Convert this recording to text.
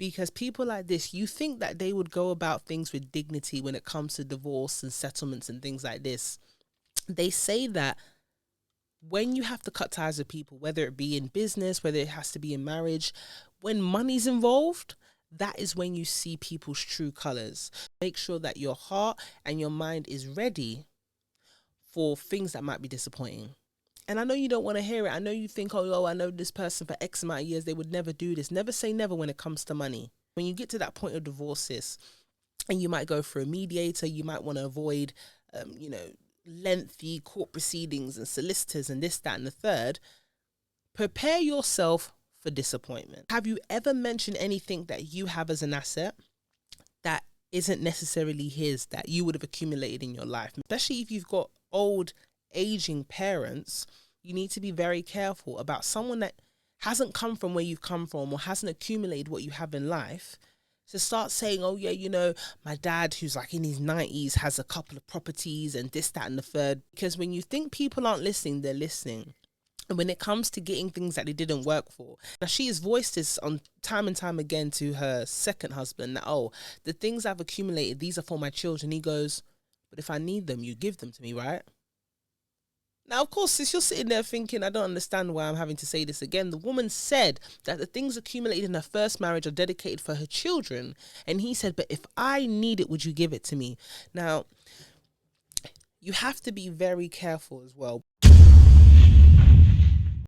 Because people like this, you think that they would go about things with dignity when it comes to divorce and settlements and things like this. They say that when you have to cut ties with people, whether it be in business, whether it has to be in marriage, when money's involved, that is when you see people's true colors. Make sure that your heart and your mind is ready for things that might be disappointing. And I know you don't want to hear it. I know you think, oh, I know this person for X amount of years, they would never do this. Never say never when it comes to money. When you get to that point of divorces, and you might go for a mediator, you might want to avoid, lengthy court proceedings and solicitors and this, that, and the third. Prepare yourself for disappointment. Have you ever mentioned anything that you have as an asset that isn't necessarily his, that you would have accumulated in your life? Especially if you've got old, aging parents, you need to be very careful about someone that hasn't come from where you've come from or hasn't accumulated what you have in life. To start saying, oh yeah, my dad who's like in his 90s has a couple of properties and this, that, and the third. Because when you think people aren't listening, they're listening. And when it comes to getting things that they didn't work for, now she has voiced this on time and time again to her second husband that, oh, the things I've accumulated, these are for my children. He goes, but if I need them, you give them to me, right? Now, of course, since you're sitting there thinking, I don't understand why I'm having to say this again, the woman said that the things accumulated in her first marriage are dedicated for her children. And he said, but if I need it, would you give it to me? Now, you have to be very careful as well.